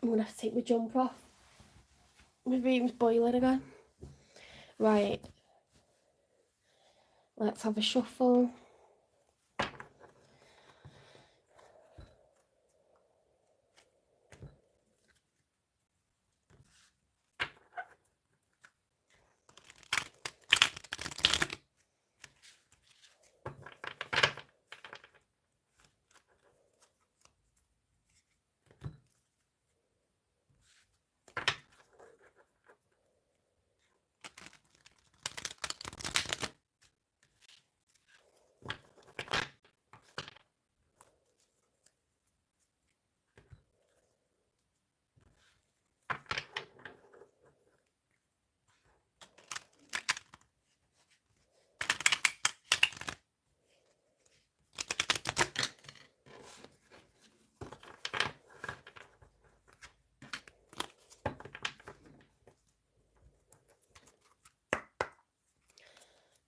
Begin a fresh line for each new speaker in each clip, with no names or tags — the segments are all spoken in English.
I'm going to have to take my jumper off. My room's boiling again. Right. Let's have a shuffle.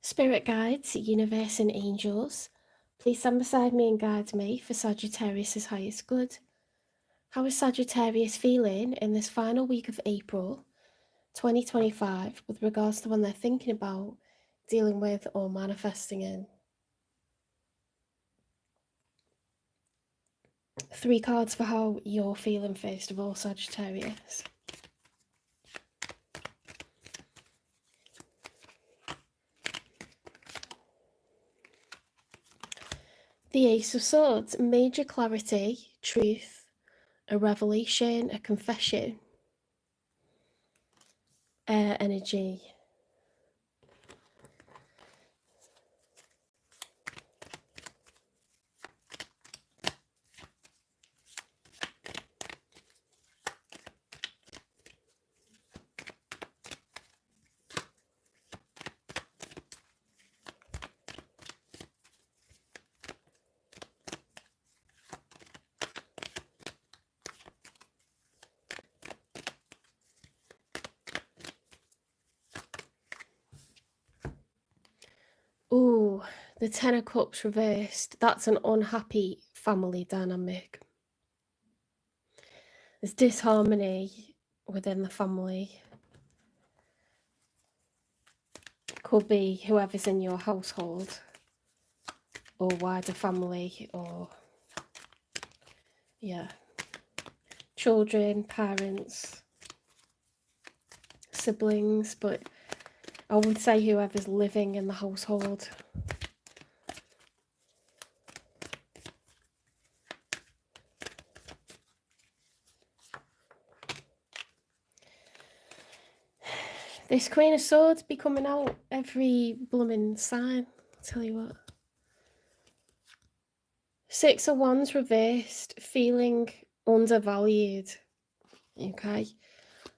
Spirit guides, universe and angels, please stand beside me and guide me for Sagittarius' highest good. How is Sagittarius feeling in this final week of April 2025 with regards to when they're thinking about, dealing with or manifesting in? 3 cards for how you're feeling first of all, Sagittarius. The Ace of Swords, major clarity, truth, a revelation, a confession, air energy. Ooh, the Ten of Cups reversed. That's an unhappy family dynamic. There's disharmony within the family. Could be whoever's in your household or wider family, or yeah, children, parents, siblings, but I would say whoever's living in the household. This Queen of Swords be coming out every blooming sign, I'll tell you what. 6 of Wands reversed, feeling undervalued, okay?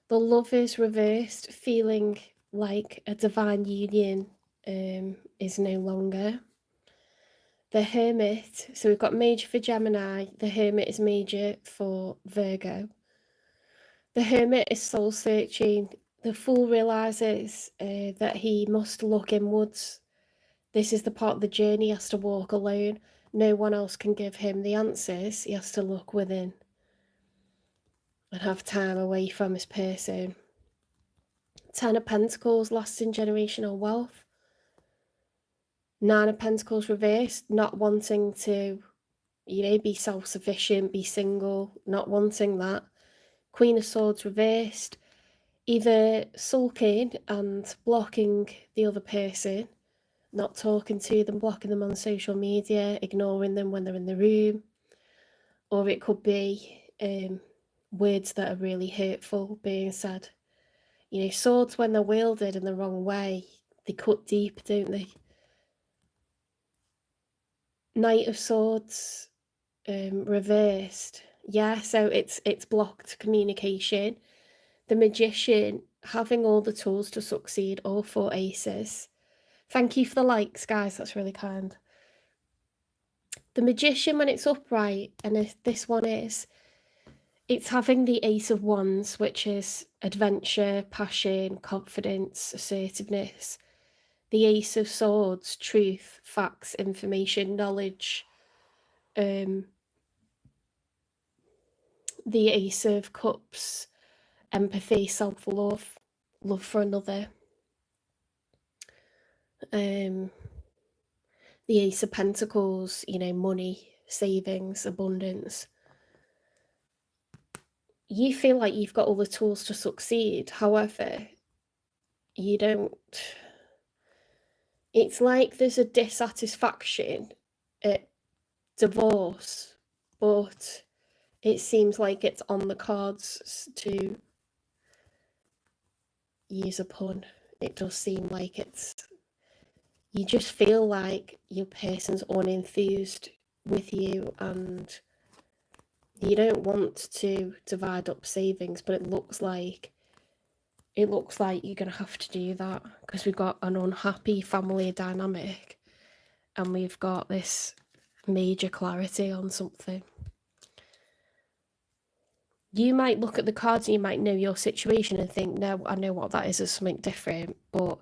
The Lovers reversed, feeling like a divine union is no longer. The Hermit, so we've got major for Gemini, the Hermit is major for Virgo. The Hermit is soul searching. The Fool realises that he must look inwards. This is the part of the journey he has to walk alone. No one else can give him the answers. He has to look within and have time away from his person. 10 of Pentacles, lasting generational wealth. 9 of Pentacles reversed, not wanting to, be self-sufficient, be single, not wanting that. Queen of Swords reversed, either sulking and blocking the other person, not talking to them, blocking them on social media, ignoring them when they're in the room, or it could be words that are really hurtful being said. Swords, when they're wielded in the wrong way, they cut deep, don't they? Knight of Swords reversed. Yeah, so it's blocked communication. The Magician, having all the tools to succeed, all 4 aces. Thank you for the likes, guys, that's really kind. The Magician, when it's upright, and if this one is, it's having the Ace of Wands, which is adventure, passion, confidence, assertiveness. The Ace of Swords, truth, facts, information, knowledge, The Ace of Cups, empathy, self-love, love for another. The Ace of Pentacles, you know, money, savings, abundance. You feel like you've got all the tools to succeed. However, you don't. It's like there's a dissatisfaction at divorce, but it seems like it's on the cards, to use a pun. It does seem like it's, you just feel like your person's unenthused with you, and you don't want to divide up savings, but it looks like you're going to have to do that, because we've got an unhappy family dynamic and we've got this major clarity on something. You might look at the cards and you might know your situation and think, no, I know what that is as something different, but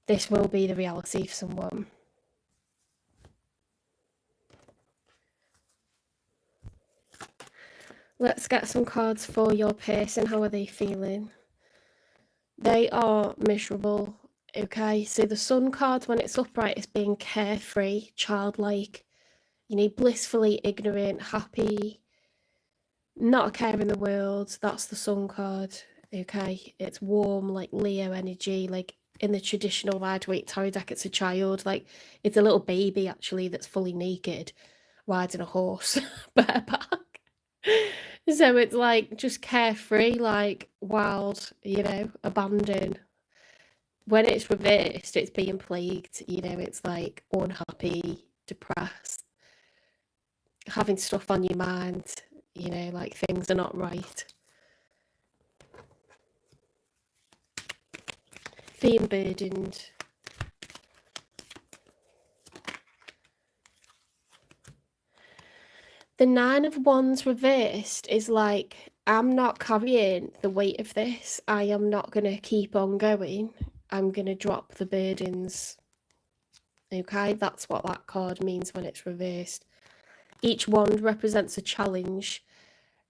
this will be the reality for someone. Let's get some cards for your person. How are they feeling? They are miserable. Okay, so the Sun card, when it's upright, is being carefree, childlike, you know, blissfully ignorant, happy, not a care in the world. That's the Sun card. Okay, it's warm, like Leo energy, like in the traditional Rider-Waite tarot deck, it's a child, like it's a little baby actually that's fully naked, riding a horse, bareback. So it's like just carefree, like wild, you know, abandoned. When it's reversed, it's being plagued, you know, it's like unhappy, depressed, having stuff on your mind, you know, like things are not right. Being burdened. The Nine of Wands reversed is like, I'm not carrying the weight of this. I am not going to keep on going. I'm going to drop the burdens. Okay, that's what that card means when it's reversed. Each wand represents a challenge.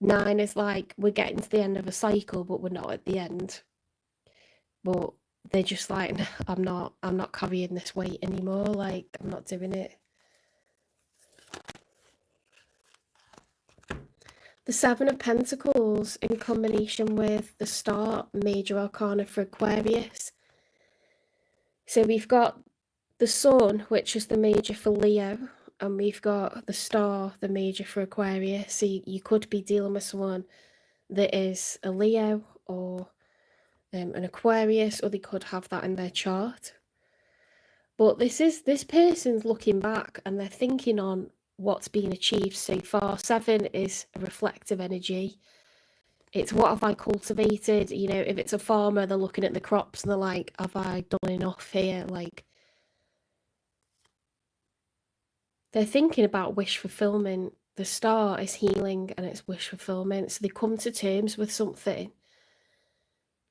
9 is like, we're getting to the end of a cycle, but we're not at the end. But they're just like, I'm not carrying this weight anymore. Like, I'm not doing it. The Seven of Pentacles in combination with the Star, major arcana for Aquarius. So we've got the Sun, which is the major for Leo, and we've got the Star, the major for Aquarius. So you could be dealing with someone that is a Leo or an Aquarius, or they could have that in their chart. But this person's looking back and they're thinking on what's been achieved so far. 7 is a reflective energy. It's what have I cultivated? You know, if it's a farmer, they're looking at the crops and they're like, have I done enough here? Like, they're thinking about wish fulfillment. The Star is healing and it's wish fulfillment. So they come to terms with something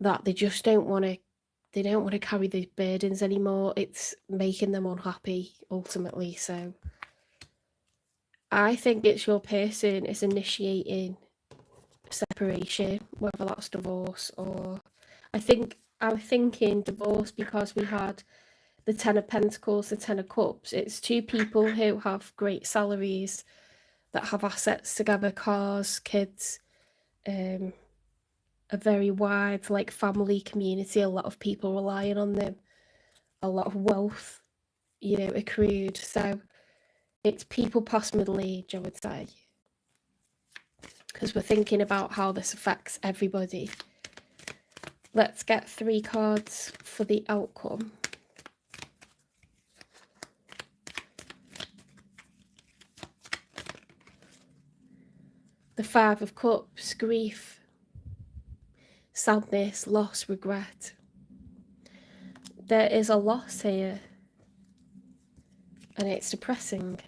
that they just don't want to, they don't want to carry the burdens anymore. It's making them unhappy ultimately. So I think it's your person is initiating separation, whether that's divorce or I'm thinking divorce because we had the Ten of Pentacles, the Ten of Cups. It's two people who have great salaries, that have assets together, cars, kids, a very wide like family community, a lot of people relying on them, a lot of wealth, you know, accrued. So it's people past middle age, I would say, because we're thinking about how this affects everybody. Let's get 3 cards for the outcome. The 5 of Cups, grief, sadness, loss, regret. There is a loss here, and it's depressing.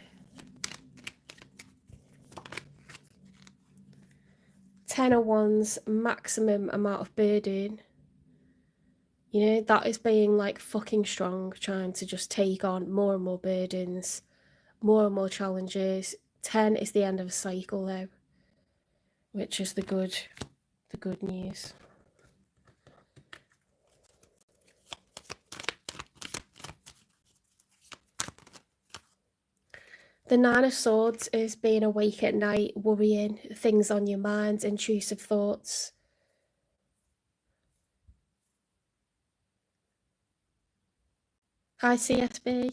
10 of Wands, maximum amount of burden. You know, that is being like fucking strong, trying to just take on more and more burdens, more and more challenges. 10 is the end of a cycle though. which is the good news. The Nine of Swords is being awake at night, worrying, things on your mind, intrusive thoughts. Hi, CSB.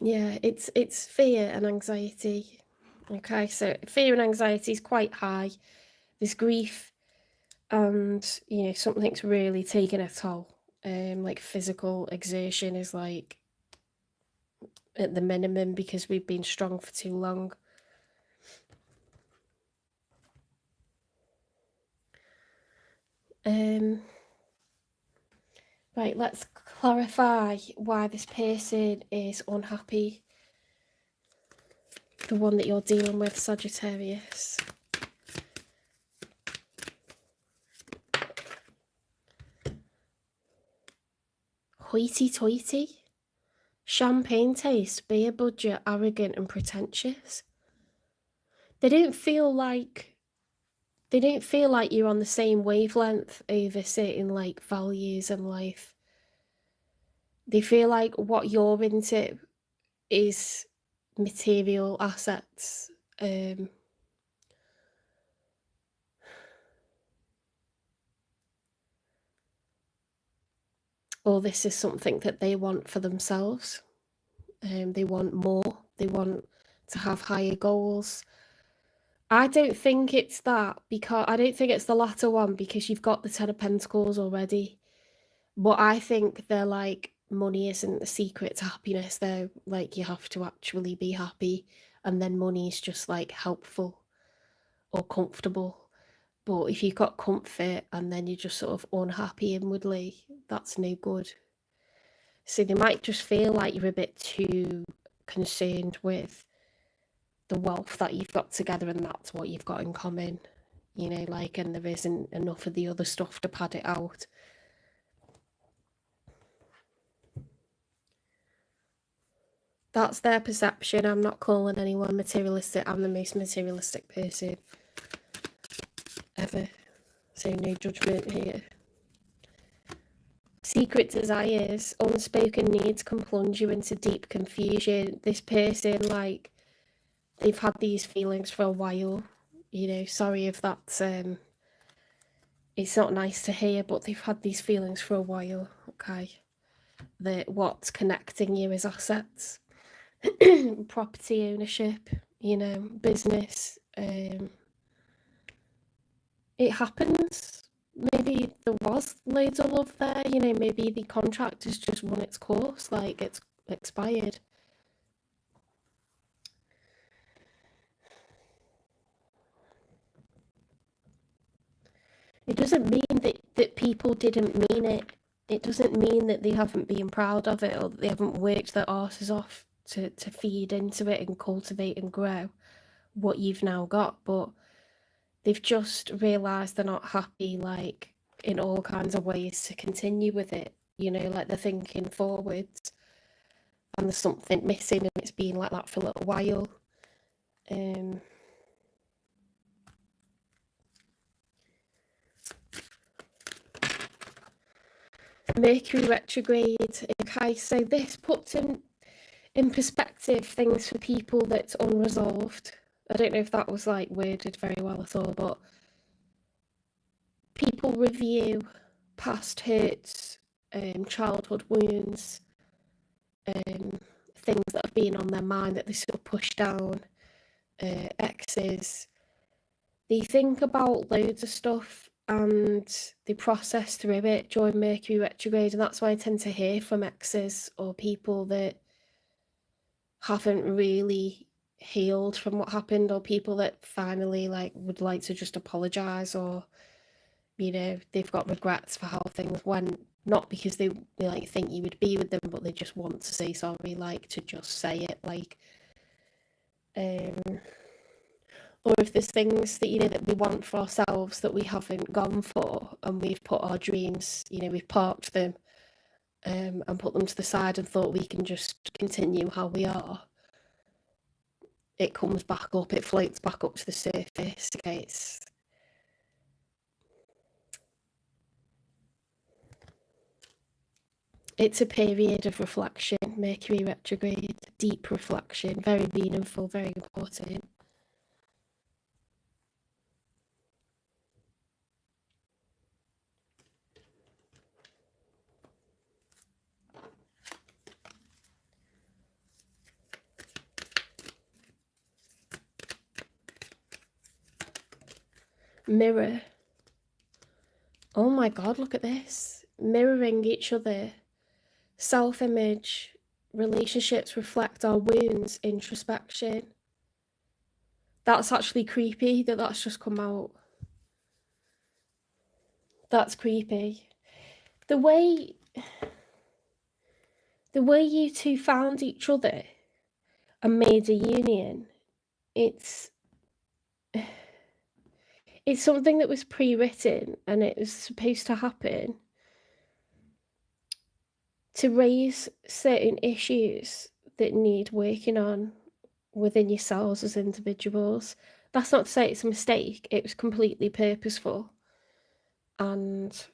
Yeah, it's fear and anxiety. Okay, so fear and anxiety is quite high. There's grief, and you know something's really taking a toll. Like physical exertion is like at the minimum because we've been strong for too long. Right, let's clarify why this person is unhappy. The one that you're dealing with, Sagittarius. Hoity-toity. Champagne taste, beer budget, arrogant and pretentious. They don't feel like you're on the same wavelength over certain like values in life. They feel like what you're into is material assets. Or this is something that they want for themselves. They want more. They want to have higher goals. I don't think it's that, because I don't think it's the latter one, because you've got the Ten of Pentacles already. But I think they're like, money isn't the secret to happiness. They're like, you have to actually be happy, and then money is just like helpful or comfortable. But if you've got comfort and then you're just sort of unhappy inwardly, that's no good. So they might just feel like you're a bit too concerned with the wealth that you've got together, and that's what you've got in common, you know, like, and there isn't enough of the other stuff to pad it out. That's their perception. I'm not calling anyone materialistic. I'm the most materialistic person ever, so no judgment here. Secret desires, unspoken needs can plunge you into deep confusion. This person, like, they've had these feelings for a while, you know, sorry if that's it's not nice to hear, but they've had these feelings for a while. Okay, that what's connecting you is assets, property ownership, you know, business. It happens. Maybe there was loads of love there, you know, maybe the contract has just run its course, like it's expired. It doesn't mean that people didn't mean it. It doesn't mean that they haven't been proud of it, or that they haven't worked their arses off to feed into it and cultivate and grow what you've now got. But they've just realised they're not happy, like, in all kinds of ways to continue with it, you know, like they're thinking forwards and there's something missing, and it's been like that for a little while. Mercury retrograde. Okay, so this puts in perspective things for people that's unresolved. I don't know if that was like worded very well at all, but people review past hurts, childhood wounds, things that have been on their mind that they sort of push down, exes. They think about loads of stuff and they process through it during Mercury retrograde, and that's why I tend to hear from exes or people that haven't really healed from what happened, or people that finally like would like to just apologize, or you know, they've got regrets for how things went, not because they like think you would be with them, but they just want to say sorry, like to just say it, like or if there's things that, you know, that we want for ourselves that we haven't gone for, and we've put our dreams, you know, we've parked them and put them to the side and thought we can just continue how we are. it comes back up, it floats back up to the surface. Okay, it's a period of reflection, Mercury retrograde, deep reflection, very meaningful, very important. Mirror. Oh my God, look at this. Mirroring each other. Self-image. Relationships reflect our wounds. Introspection. That's actually creepy that that's just come out. That's creepy. The way you two found each other and made a union, it's something that was pre-written, and it was supposed to happen to raise certain issues that need working on within yourselves as individuals. That's not to say it's a mistake. It was completely purposeful. And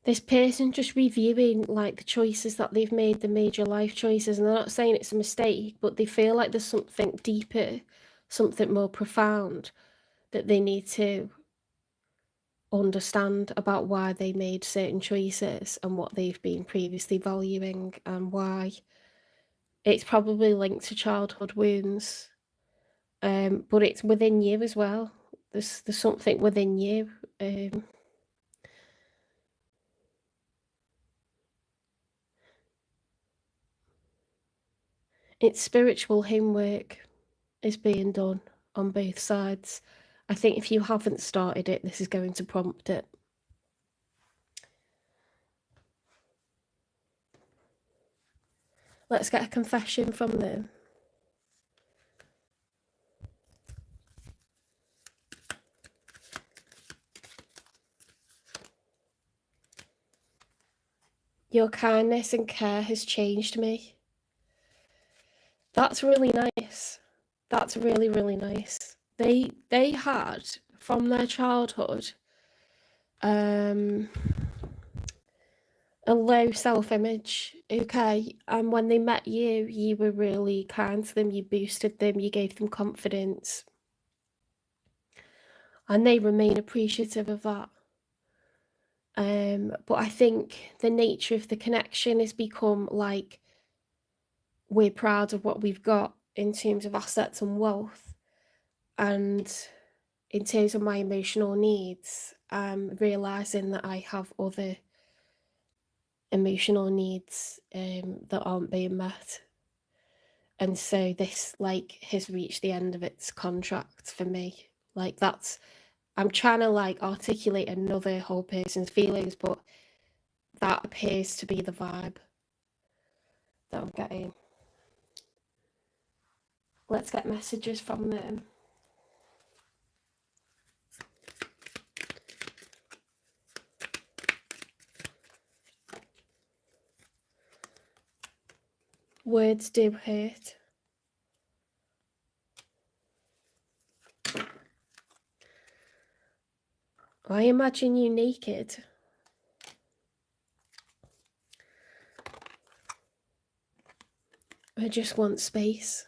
this person just reviewing like the choices that they've made, the major life choices, and they're not saying it's a mistake, but they feel like there's something deeper, something more profound that they need to understand about why they made certain choices and what they've been previously valuing, and why it's probably linked to childhood wounds, but it's within you as well. There's something within you. It's spiritual homework is being done on both sides. I think if you haven't started it, this is going to prompt it. Let's get a confession from them. Your kindness and care has changed me. That's really nice. That's really, really nice. They had, from their childhood, a low self-image, okay? And when they met you, you were really kind to them, you boosted them, you gave them confidence. And they remain appreciative of that. But I think the nature of the connection has become like, we're proud of what we've got in terms of assets and wealth. And in terms of my emotional needs, I'm realising that I have other emotional needs that aren't being met. And so this like has reached the end of its contract for me. Like that's, I'm trying to like articulate another whole person's feelings, but that appears to be the vibe that I'm getting. Let's get messages from them. Words do hurt. I imagine you naked. I just want space.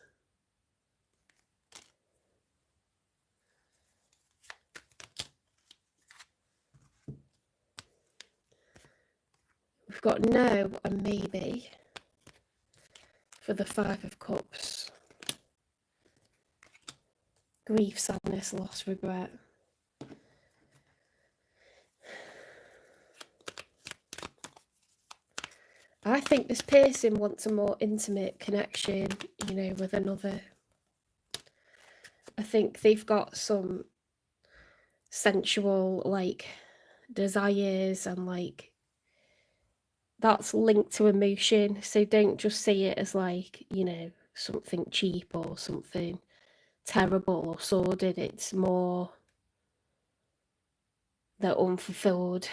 We've got no and maybe for the 5 of Cups. Grief, sadness, loss, regret. I think this person wants a more intimate connection, you know, with another. I think they've got some sensual, like, desires, and, like, that's linked to emotion. So don't just see it as, like, you know, something cheap or something terrible or sordid. It's more they're unfulfilled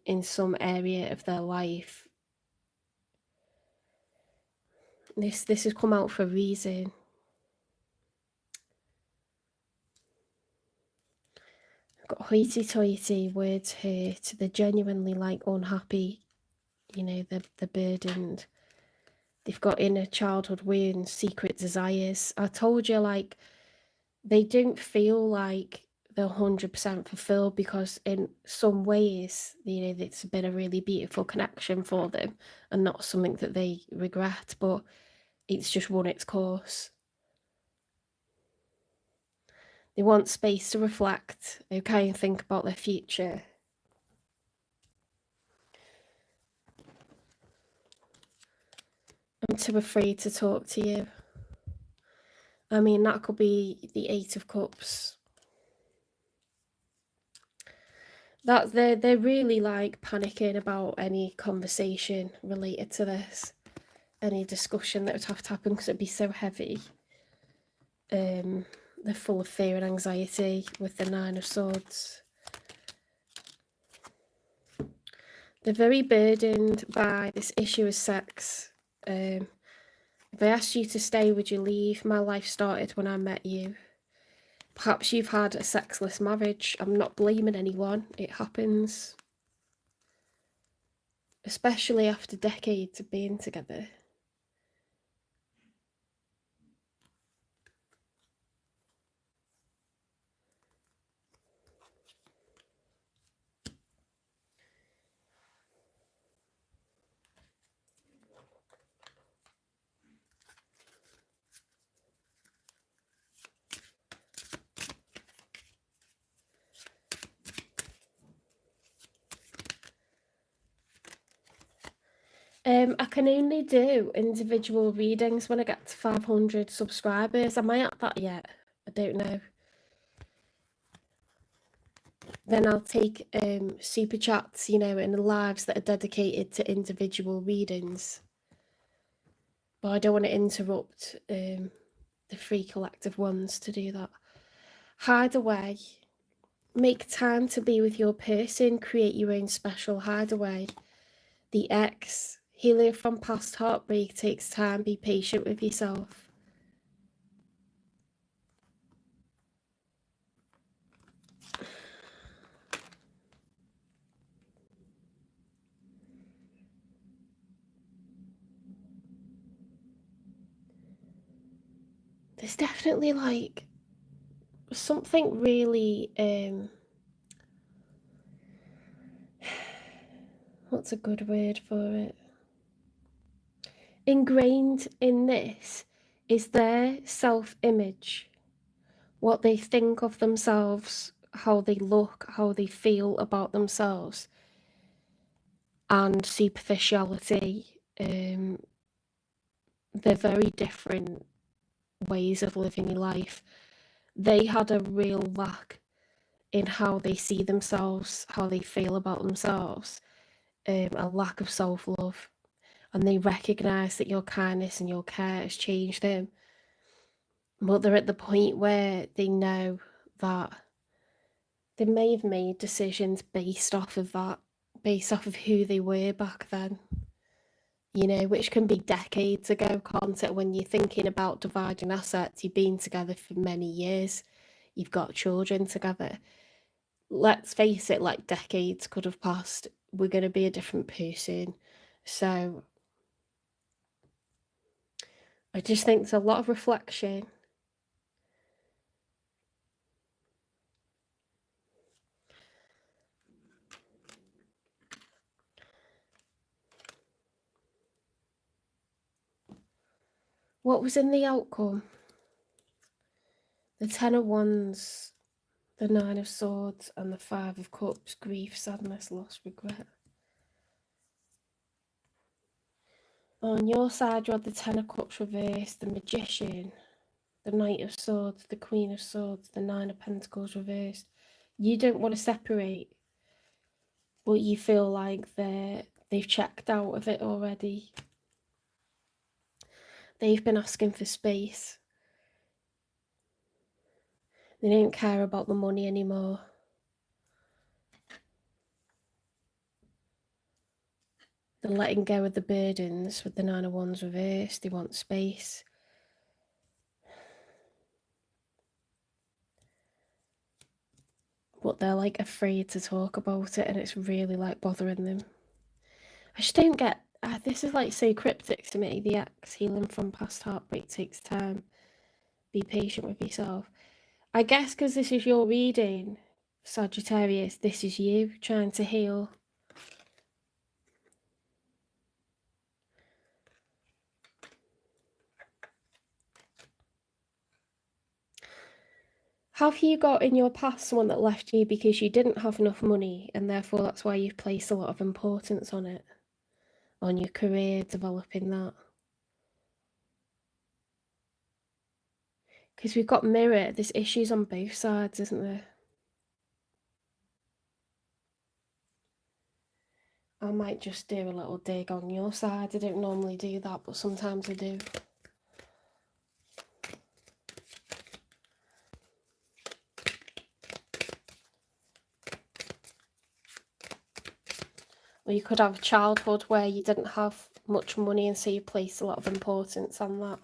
in some area of their life. This has come out for a reason. I've got hoity-toity, words hurt, they're genuinely like unhappy, you know, they're burdened. They've got inner childhood wounds, secret desires. I told you, like, they don't feel like they're 100% fulfilled, because in some ways, you know, it's been a really beautiful connection for them and not something that they regret, but it's just run its course. They want space to reflect, okay, and think about their future. I'm too afraid to talk to you. I mean, that could be the Eight of Cups. That they're really like panicking about any conversation related to this, any discussion that would have to happen, because it'd be so heavy. They're full of fear and anxiety with the Nine of Swords. They're very burdened by this issue of sex. If I asked you to stay, would you leave? My life started when I met you. Perhaps you've had a sexless marriage. I'm not blaming anyone. It happens. Especially after decades of being together. I can only do individual readings when I get to 500 subscribers. Am I at that yet? I don't know. Then I'll take super chats, you know, and lives that are dedicated to individual readings. But I don't want to interrupt the free collective ones to do that. Hide away. Make time to be with your person. Create your own special hideaway. The X. Healing from past heartbreak takes time. Be patient with yourself. There's definitely like something really what's a good word for it? Ingrained in this is their self-image, what they think of themselves, how they look, how they feel about themselves, and superficiality. They're very different ways of living life. They had a real lack in how they see themselves, how they feel about themselves, a lack of self-love. And they recognise that your kindness and your care has changed them. But they're at the point where they know that they may have made decisions based off of that, based off of who they were back then. You know, which can be decades ago, can't it? When you're thinking about dividing assets, you've been together for many years, you've got children together. Let's face it, like decades could have passed. We're going to be a different person. So I just think there's a lot of reflection. What was in the outcome? The Ten of Wands, the Nine of Swords, and the Five of Cups. Grief, sadness, loss, regret. On your side, you had the Ten of Cups reversed, the Magician, the Knight of Swords, the Queen of Swords, the Nine of Pentacles reversed. You don't want to separate, but you feel like they've checked out of it already. They've been asking for space. They don't care about the money anymore. They're letting go of the burdens with the Nine of Wands reversed. They want space. But they're like afraid to talk about it, and it's really like bothering them. I just don't get, this is like so cryptic to me. The X, healing from past heartbreak takes time. Be patient with yourself. I guess because this is your reading, Sagittarius, this is you trying to heal. Have you got in your past someone that left you because you didn't have enough money, and therefore that's why you've placed a lot of importance on it? On your career, developing that? Because we've got mirror, there's issues on both sides, isn't there? I might just do a little dig on your side. I don't normally do that, but sometimes I do. Or you could have a childhood where you didn't have much money and so you place a lot of importance on that.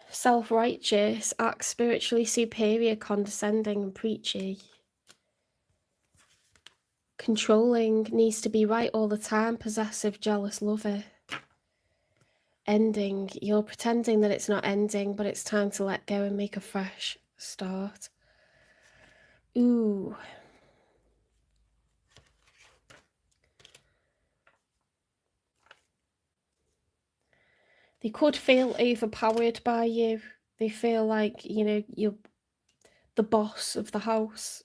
Self-righteous, act spiritually superior, condescending and preachy. Controlling, needs to be right all the time, possessive, jealous lover. Ending, you're pretending that it's not ending, but it's time to let go and make a fresh start. Ooh. They could feel overpowered by you. They feel like, you know, you're the boss of the house.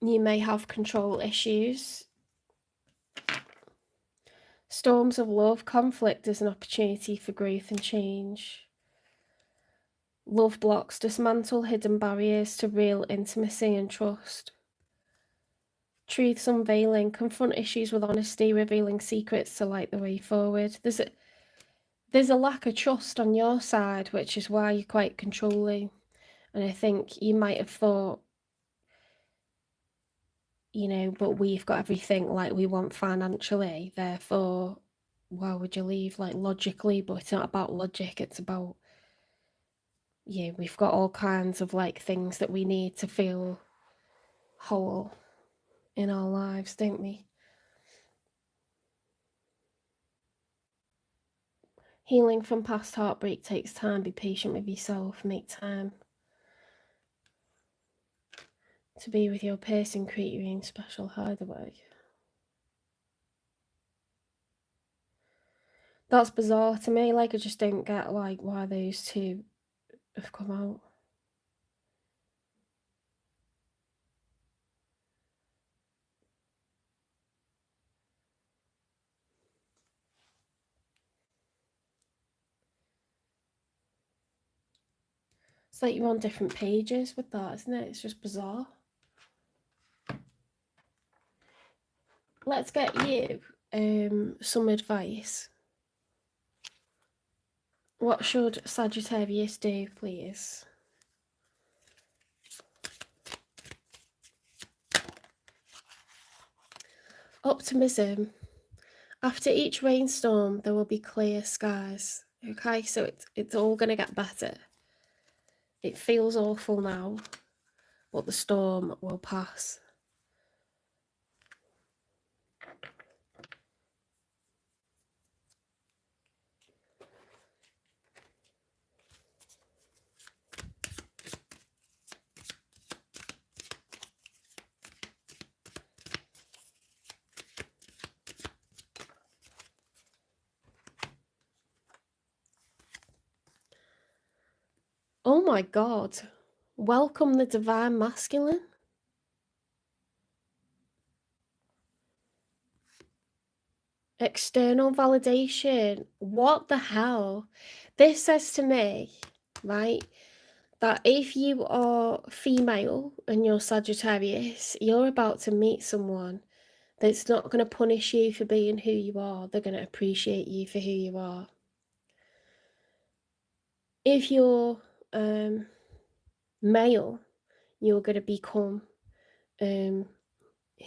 You may have control issues. Storms of love, conflict is an opportunity for growth and change. Love blocks, dismantle hidden barriers to real intimacy and trust. Truths unveiling, confront issues with honesty, revealing secrets to light the way forward. There's a lack of trust on your side, which is why you're quite controlling. And I think you might have thought, you know, but we've got everything like we want financially, therefore, why would you leave? Like, logically, but it's not about logic, it's about, yeah, we've got all kinds of like things that we need to feel whole in our lives, don't we? Healing from past heartbreak takes time. Be patient with yourself. Make time to be with your person. Create your own special hideaway. That's bizarre to me. Like, I just don't get like why those two have come out. It's like you're on different pages with that, isn't it? It's just bizarre. Let's get you some advice. What should Sagittarius do, please? Optimism. After each rainstorm, there will be clear skies. Okay, so it's all going to get better. It feels awful now, but the storm will pass. Oh my God. Welcome the divine masculine. External validation. What the hell? This says to me, right, that if you are female and you're Sagittarius, you're about to meet someone that's not going to punish you for being who you are. They're going to appreciate you for who you are. If you're male, you're going to become who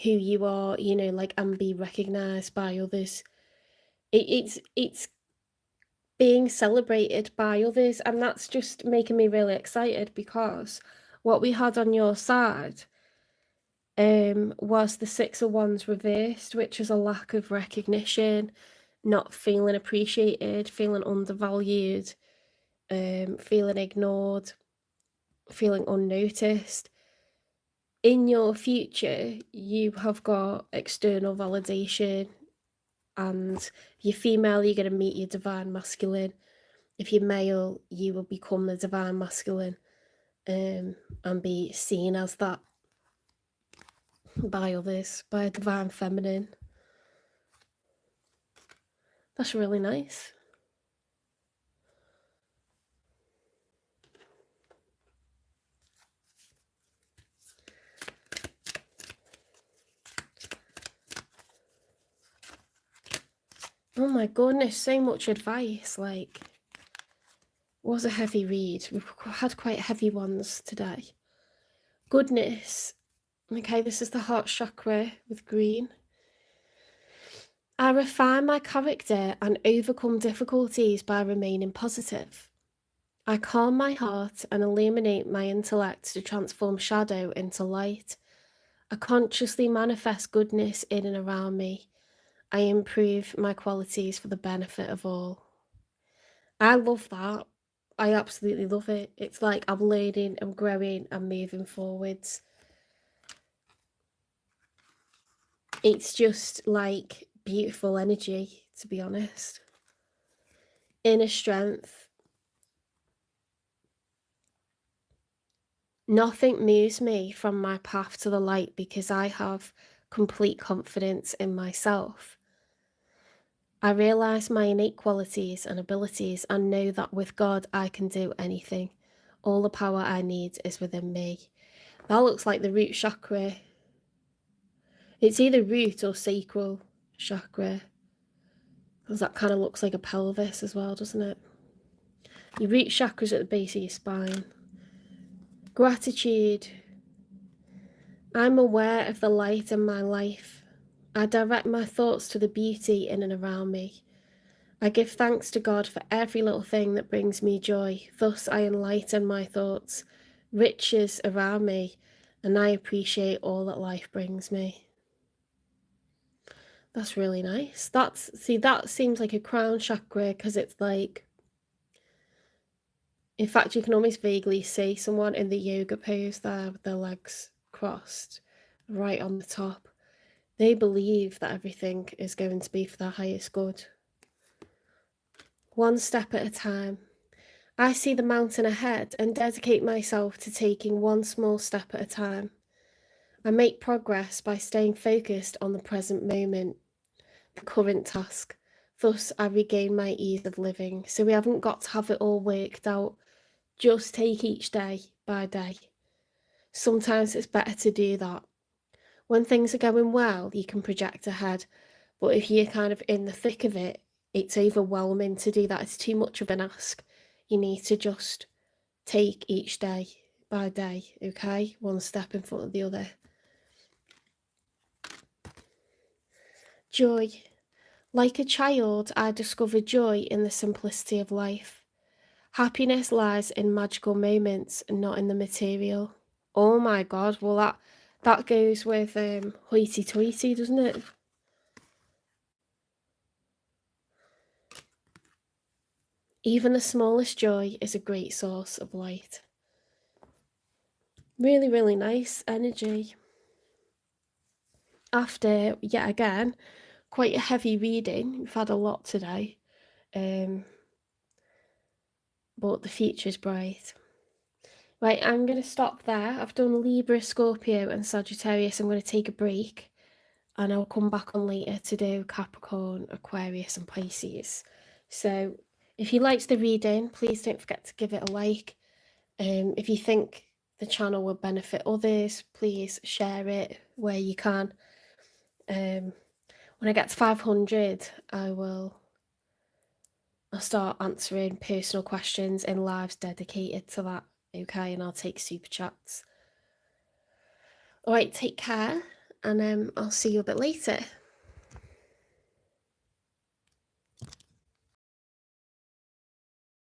you are, you know, like, and be recognized by others. It's being celebrated by others, and that's just making me really excited, because what we had on your side was the Six of Wands reversed, which is a lack of recognition, not feeling appreciated, feeling undervalued, feeling ignored, feeling unnoticed. In your future, you have got external validation, and if you're female, you're going to meet your divine masculine. If you're male, you will become the divine masculine, and be seen as that by others, by a divine feminine. That's really nice. Oh my goodness, so much advice. Like, was a heavy read. We've had quite heavy ones today. Goodness. Okay, this is the heart chakra with green. I refine my character and overcome difficulties by remaining positive. I calm my heart and illuminate my intellect to transform shadow into light. I consciously manifest goodness in and around me. I improve my qualities for the benefit of all. I love that. I absolutely love it. It's like I'm learning, I'm growing, I'm moving forwards. It's just like beautiful energy, to be honest. Inner strength. Nothing moves me from my path to the light because I have complete confidence in myself. I realize my innate qualities and abilities and know that with God I can do anything. All the power I need is within me. That looks like the root chakra. It's either root or sacral chakra, because that kind of looks like a pelvis as well, doesn't it? Your root chakra's at the base of your spine. Gratitude. I'm aware of the light in my life. I direct my thoughts to the beauty in and around me. I give thanks to God for every little thing that brings me joy. Thus I enlighten my thoughts, riches around me, and I appreciate all that life brings me. That's really nice. That seems like a crown chakra, because it's like, in fact, you can almost vaguely see someone in the yoga pose there with their legs crossed right on the top. They believe that everything is going to be for their highest good. One step at a time. I see the mountain ahead and dedicate myself to taking one small step at a time. I make progress by staying focused on the present moment, the current task. Thus, I regain my ease of living. So we haven't got to have it all worked out. Just take each day by day. Sometimes it's better to do that. When things are going well, you can project ahead. But if you're kind of in the thick of it, it's overwhelming to do that. It's too much of an ask. You need to just take each day by day, okay? One step in front of the other. Joy. Like a child, I discover joy in the simplicity of life. Happiness lies in magical moments and not in the material. Oh my God, well that goes with hoity-toity, doesn't it? Even the smallest joy is a great source of light. Really, really nice energy. After, yet again, quite a heavy reading. We've had a lot today. But the future's bright. Right, I'm going to stop there. I've done Libra, Scorpio and Sagittarius. I'm going to take a break and I'll come back on later to do Capricorn, Aquarius and Pisces. So if you liked the reading, please don't forget to give it a like. If you think the channel will benefit others, please share it where you can. When I get to 500, I'll start answering personal questions in lives dedicated to that, okay? And I'll take super chats. All right, take care, and I'll see you a bit later.